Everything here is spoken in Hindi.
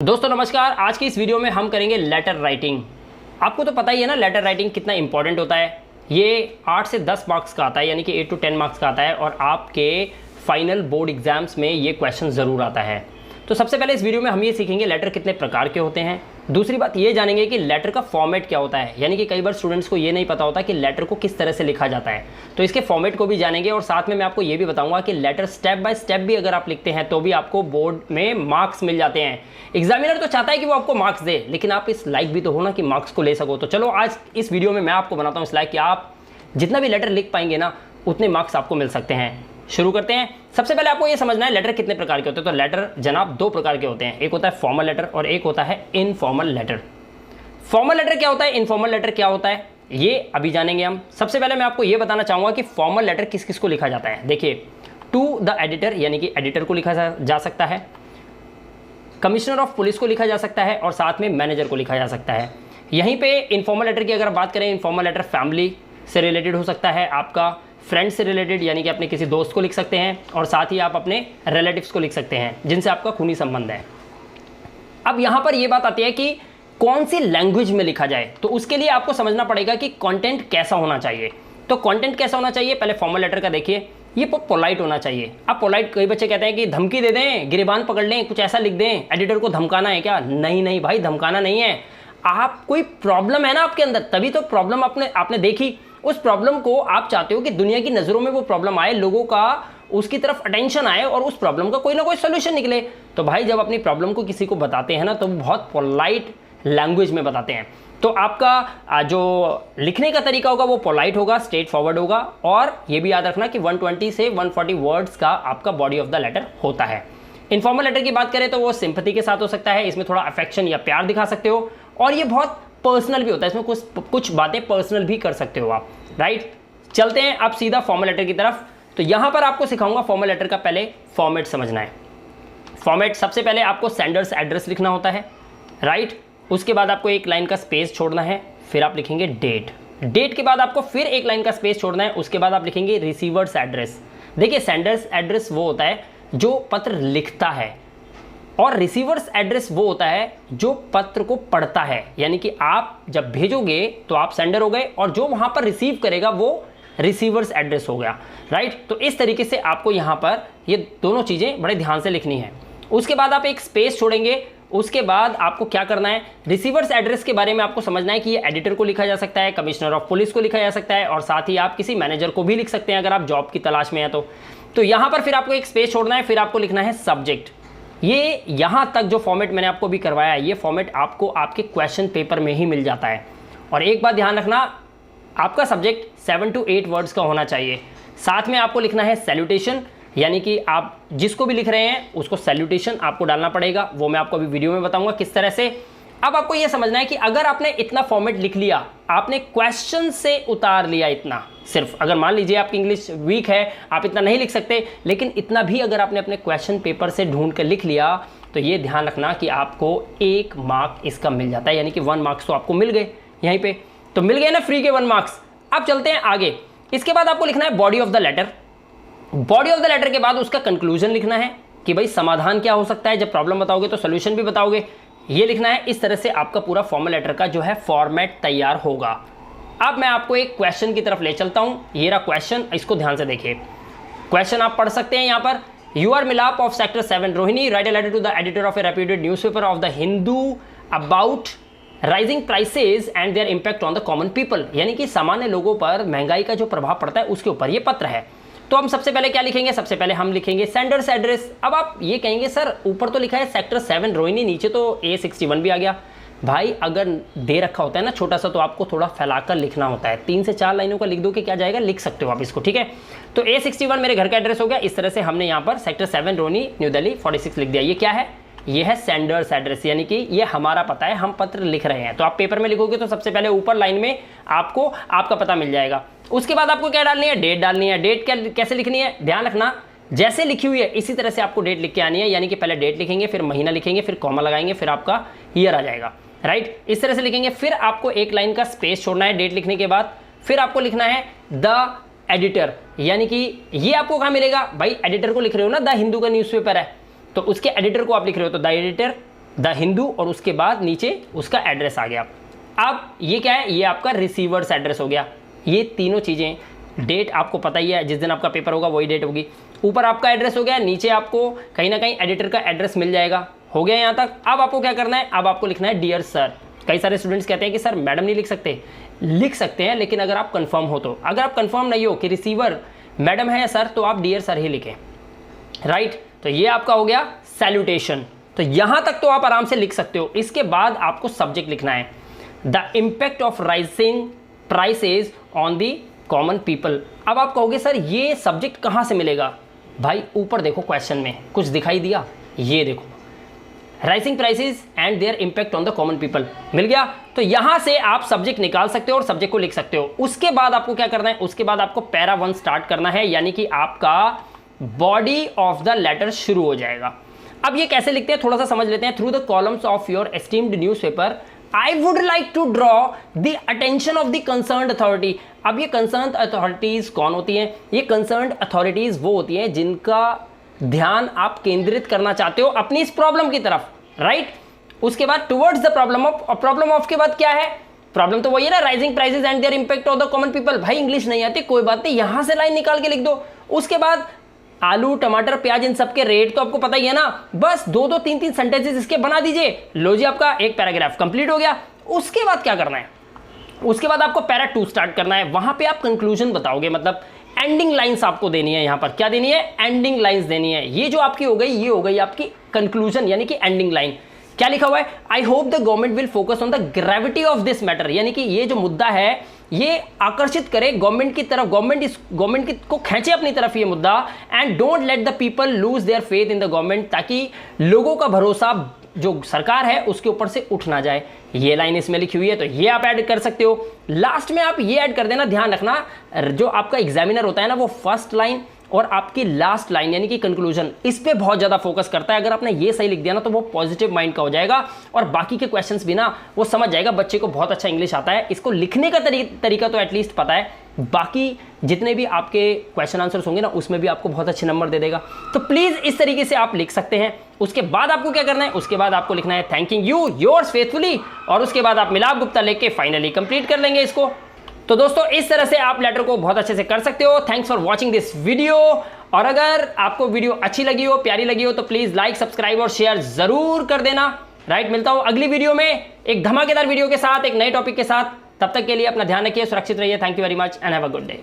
दोस्तों नमस्कार। आज की इस वीडियो में हम करेंगे लेटर राइटिंग। आपको तो पता ही है ना लेटर राइटिंग कितना इंपॉर्टेंट होता है। ये 8 से 10 मार्क्स का आता है, यानी कि 8 to 10 मार्क्स का आता है और आपके फाइनल बोर्ड एग्जाम्स में ये क्वेश्चन ज़रूर आता है। तो सबसे पहले इस वीडियो में हम ये सीखेंगे लेटर कितने प्रकार के होते हैं। दूसरी बात ये जानेंगे कि लेटर का फॉर्मेट क्या होता है, यानी कि कई बार स्टूडेंट्स को ये नहीं पता होता कि लेटर को किस तरह से लिखा जाता है, तो इसके फॉर्मेट को भी जानेंगे। और साथ में मैं आपको ये भी बताऊंगा कि लेटर स्टेप बाय स्टेप भी अगर आप लिखते हैं तो भी आपको बोर्ड में मार्क्स मिल जाते हैं। एग्जामिनर तो चाहता है कि वो आपको मार्क्स दे, लेकिन आप इस लायक भी तो हो ना कि मार्क्स को ले सको। तो चलो आज इस वीडियो में मैं आपको बनाता हूँ इस लायक कि आप जितना भी लेटर लिख पाएंगे ना उतने मार्क्स आपको मिल सकते हैं। शुरू करते हैं। सबसे पहले आपको ये समझना है लेटर कितने प्रकार के होते हैं। तो लेटर जनाब दो प्रकार के होते हैं, एक होता है फॉर्मल लेटर और एक होता है इनफॉर्मल लेटर। फॉर्मल लेटर क्या होता है, इनफॉर्मल लेटर क्या होता है, ये अभी जानेंगे हम। सबसे पहले मैं आपको ये बताना चाहूँगा कि फॉर्मल लेटर किस किस को लिखा जाता है। देखिए, टू द एडिटर यानी कि एडिटर को लिखा जा सकता है, कमिश्नर ऑफ पुलिस को लिखा जा सकता है और साथ में मैनेजर को लिखा जा सकता है। यहीं पे इनफॉर्मल लेटर की अगर बात करें, इनफॉर्मल लेटर फैमिली से रिलेटेड हो सकता है, आपका फ्रेंड से रिलेटेड यानी कि अपने किसी दोस्त को लिख सकते हैं और साथ ही आप अपने रिलेटिव्स को लिख सकते हैं जिनसे आपका खूनी संबंध है। अब यहाँ पर ये बात आती है कि कौन सी लैंग्वेज में लिखा जाए, तो उसके लिए आपको समझना पड़ेगा कि कंटेंट कैसा होना चाहिए। तो कंटेंट कैसा होना चाहिए, पहले फॉर्मल लेटर का देखिए, ये पोलाइट होना चाहिए। अब पोलाइट, कई बच्चे कहते हैं कि धमकी दे दें, गिरेबान पकड़ लें, कुछ ऐसा लिख दें, एडिटर को धमकाना है क्या। नहीं नहीं भाई, धमकाना नहीं है। आप कोई प्रॉब्लम है ना आपके अंदर, तभी तो प्रॉब्लम आपने देखी, उस प्रॉब्लम को आप चाहते हो कि दुनिया की नज़रों में वो प्रॉब्लम आए, लोगों का उसकी तरफ अटेंशन आए और उस प्रॉब्लम का कोई ना कोई सोल्यूशन निकले। तो भाई जब अपनी प्रॉब्लम को किसी को बताते हैं ना तो बहुत पोलाइट लैंग्वेज में बताते हैं। तो आपका जो लिखने का तरीका होगा वो पोलाइट होगा, स्ट्रेट फॉरवर्ड होगा। और ये भी याद रखना कि 120 से 140 वर्ड्स का आपका बॉडी ऑफ द लेटर होता है। इनफॉर्मल लेटर की बात करें तो वो सिंपैथी के साथ हो सकता है, इसमें थोड़ा अफेक्शन या प्यार दिखा सकते हो और ये बहुत पर्सनल भी होता है, इसमें कुछ बातें पर्सनल भी कर सकते हो आप। राइट, चलते हैं अब सीधा फॉर्मल लेटर की तरफ। तो यहां पर आपको सिखाऊंगा फॉर्मल लेटर का पहले फॉर्मेट समझना है। फॉर्मेट, सबसे पहले आपको सेंडर्स एड्रेस लिखना होता है। राइट, उसके बाद आपको एक लाइन का स्पेस छोड़ना है, फिर आप लिखेंगे डेट। डेट के बाद आपको फिर एक लाइन का स्पेस छोड़ना है, उसके बाद आप लिखेंगे रिसीवर्स एड्रेस। देखिए, सेंडर्स एड्रेस वो होता है जो पत्र लिखता है और रिसीवर्स एड्रेस वो होता है जो पत्र को पढ़ता है, यानी कि आप जब भेजोगे तो आप सेंडर हो गए और जो वहां पर रिसीव करेगा वो रिसीवर्स एड्रेस हो गया। राइट, तो इस तरीके से आपको यहां पर ये दोनों चीजें बड़े ध्यान से लिखनी है। उसके बाद आप एक स्पेस छोड़ेंगे, उसके बाद आपको क्या करना है, रिसीवर्स एड्रेस के बारे में आपको समझना है कि ये एडिटर को लिखा जा सकता है, कमिश्नर ऑफ पुलिस को लिखा जा सकता है और साथ ही आप किसी मैनेजर को भी लिख सकते हैं अगर आप जॉब की तलाश में हैं तो यहां पर फिर आपको एक स्पेस छोड़ना है, फिर आपको लिखना है सब्जेक्ट। ये यहां तक जो फॉर्मेट मैंने आपको भी करवाया है, ये फॉर्मेट आपको आपके क्वेश्चन पेपर में ही मिल जाता है। और एक बात ध्यान रखना, आपका सब्जेक्ट 7 to 8 वर्ड्स का होना चाहिए। साथ में आपको लिखना है सैल्यूटेशन, यानी कि आप जिसको भी लिख रहे हैं उसको सैल्यूटेशन आपको डालना पड़ेगा, वो मैं आपको अभी वीडियो में बताऊंगा किस तरह से। अब आपको यह समझना है कि अगर आपने इतना फॉर्मेट लिख लिया, आपने क्वेश्चन से उतार लिया इतना, सिर्फ अगर मान लीजिए आपकी इंग्लिश वीक है, आप इतना नहीं लिख सकते, लेकिन इतना भी अगर आपने अपने क्वेश्चन पेपर से ढूंढ कर लिख लिया तो ये ध्यान रखना कि आपको 1 मार्क इसका मिल जाता है, यानी कि 1 मार्क्स तो आपको मिल गए यहीं पे, तो मिल गए ना फ्री के 1 मार्क्स। अब चलते हैं आगे। इसके बाद आपको लिखना है body of the letter. Body of the letter के बाद उसका कंक्लूजन लिखना है कि भाई समाधान क्या हो सकता है, जब प्रॉब्लम बताओगे तो सोल्यूशन भी बताओगे, ये लिखना है। इस तरह से आपका पूरा फॉर्मल लेटर का जो है फॉर्मेट तैयार होगा। अब मैं आपको एक क्वेश्चन की तरफ ले चलता हूं, ये रहा क्वेश्चन, इसको ध्यान से देखिए। क्वेश्चन आप पढ़ सकते हैं यहां पर, you are Milap of sector 7 Rohini write a letter to the editor of a reputed newspaper of the Hindu about rising prices and their impact on the common people, यानी कि सामान्य लोगों पर महंगाई का जो प्रभाव पड़ता है उसके ऊपर ये पत्र है। तो हम सबसे पहले क्या लिखेंगे, सबसे पहले हम लिखेंगे सेंडर्स एड्रेस। अब आप ये कहेंगे सर ऊपर तो लिखा है सेक्टर 7 रोहिणी, नीचे तो A61 भी आ गया। भाई अगर दे रखा होता है ना छोटा सा तो आपको थोड़ा फैलाकर लिखना होता है, 3 से 4 लाइनों का लिख दो कि क्या जाएगा, लिख सकते हो आप इसको, ठीक है। तो A61 मेरे घर का एड्रेस हो गया। इस तरह से हमने यहाँ पर सेक्टर 7 रोहिणी न्यू दिल्ली 46 लिख दिया। ये क्या है, ये है सेंडर्स एड्रेस, यानी कि ये हमारा पता है, हम पत्र लिख रहे हैं। तो आप पेपर में लिखोगे तो सबसे पहले ऊपर लाइन में आपको आपका पता मिल जाएगा। उसके बाद आपको क्या डालनी है, डेट डालनी है। डेट कैसे लिखनी है, ध्यान रखना, जैसे लिखी हुई है इसी तरह से आपको डेट लिख के आनी है, यानी कि पहले डेट लिखेंगे, फिर महीना लिखेंगे, फिर कॉमा लगाएंगे, फिर आपका ईयर आ जाएगा। राइट, इस तरह से लिखेंगे। फिर आपको एक लाइन का स्पेस छोड़ना है डेट लिखने के बाद। फिर आपको लिखना है द एडिटर, यानी कि ये आपको कहाँ मिलेगा, भाई एडिटर को लिख रहे हो ना, द हिंदू का न्यूज़पेपर है तो उसके एडिटर को आप लिख रहे हो तो द एडिटर। द हिंदू और उसके बाद नीचे उसका एड्रेस आ गया। अब ये क्या है, ये आपका रिसीवर्स एड्रेस हो गया। ये तीनों चीज़ें, डेट आपको पता ही है, जिस दिन आपका पेपर होगा वही डेट होगी। ऊपर आपका एड्रेस हो गया, नीचे आपको कहीं ना कहीं एडिटर का एड्रेस मिल जाएगा। हो गया यहाँ तक। अब आपको क्या करना है, अब आपको लिखना है डियर सर। कई सारे स्टूडेंट्स कहते हैं कि सर मैडम नहीं लिख सकते। लिख सकते हैं, लेकिन अगर आप कंफर्म हो तो। अगर आप कंफर्म नहीं हो कि रिसीवर मैडम है या सर, तो आप डियर सर ही लिखें, राइट। तो ये आपका हो गया सैल्यूटेशन। तो यहाँ तक तो आप आराम से लिख सकते हो। इसके बाद आपको सब्जेक्ट लिखना है, the impact of rising prices on the common people. अब आप कहोगे सर ये सब्जेक्ट कहाँ से मिलेगा? भाई ऊपर देखो क्वेश्चन में कुछ दिखाई दिया, ये देखो, rising prices and their impact on the common people, मिल गया। तो यहां से आप सब्जेक्ट निकाल सकते हो और सब्जेक्ट को लिख सकते हो। उसके बाद आपको क्या करना है, उसके बाद आपको पैरा 1 स्टार्ट करना है, यानी कि आपका बॉडी ऑफ द लेटर शुरू हो जाएगा। अब ये कैसे लिखते हैं थोड़ा सा समझ लेते हैं। Through the columns of your esteemed newspaper I would like to draw the attention of the concerned authority. अब ये कंसर्न्ड अथॉरिटीज कौन होती हैं? ये कंसर्न्ड अथॉरिटीज वो होती हैं जिनका ध्यान आप केंद्रित करना चाहते हो अपनी इस प्रॉब्लम की तरफ, राइट। उसके बाद टुवर्ड्स द प्रॉब्लम ऑफ, और प्रॉब्लम ऑफ के बाद क्या है? प्रॉब्लम तो वही है ना, rising prices and their impact on the common people. भाई इंग्लिश नहीं आती कोई बात नहीं, यहां से लाइन निकाल के लिख दो। उसके बाद आलू टमाटर प्याज इन सब के रेट तो आपको पता ही है ना, बस 2-2 3-3 सेंटेंसेस इसके बना दीजिए। लो जी, आपका एक पैराग्राफ कंप्लीट हो गया। उसके बाद क्या करना है, उसके बाद आपको पैरा 2 स्टार्ट करना है। वहां पे आप कंक्लूजन बताओगे, मतलब एंडिंग लाइंस आपको देनी है। यहां पर क्या देनी है? एंडिंग लाइंस देनी है। ये जो आपकी हो गई, ये हो गई आपकी कंक्लूजन, यानी कि एंडिंग लाइन। क्या लिखा हुआ है? I hope the government will focus on the gravity of this matter, यानी कि ये जो मुद्दा है ये आकर्षित करे गवर्नमेंट की तरफ, गवर्नमेंट को खींचे अपनी तरफ ये मुद्दा। And don't let the people lose their faith in the government, ताकि लोगों का भरोसा जो सरकार है उसके ऊपर से उठ ना जाए। ये लाइन इसमें लिखी हुई है, तो ये आप ऐड कर सकते हो। लास्ट में आप ये ऐड कर देना, ध्यान रखना जो आपका एग्जामिनर होता है ना, वो फर्स्ट लाइन और आपकी लास्ट लाइन यानी कि कंक्लूजन, इस पे बहुत ज्यादा फोकस करता है। अगर आपने ये सही लिख दिया ना, तो वो पॉजिटिव माइंड का हो जाएगा और बाकी के क्वेश्चंस भी ना वो समझ जाएगा। बच्चे को बहुत अच्छा इंग्लिश आता है, इसको लिखने का तरीका तो एटलीस्ट पता है, बाकी जितने भी आपके क्वेश्चन आंसर्स होंगे ना उसमें भी आपको बहुत अच्छे नंबर दे देगा। तो प्लीज इस तरीके से आप लिख सकते हैं। उसके बाद आपको क्या करना है, उसके बाद आपको लिखना है थैंकिंग यू योर्स फेथफुली, और उसके बाद आप मिलाप गुप्ता लिख के फाइनली कंप्लीट कर लेंगे इसको। तो दोस्तों इस तरह से आप लेटर को बहुत अच्छे से कर सकते हो। Thanks for watching this video. और अगर आपको वीडियो अच्छी लगी हो, प्यारी लगी हो, तो प्लीज लाइक, सब्सक्राइब और शेयर जरूर कर देना, राइट। मिलता हूं अगली वीडियो में एक धमाकेदार वीडियो के साथ, एक नए टॉपिक के साथ। तब तक के लिए अपना ध्यान रखिए, सुरक्षित रहिए। Thank you very much and have a good day.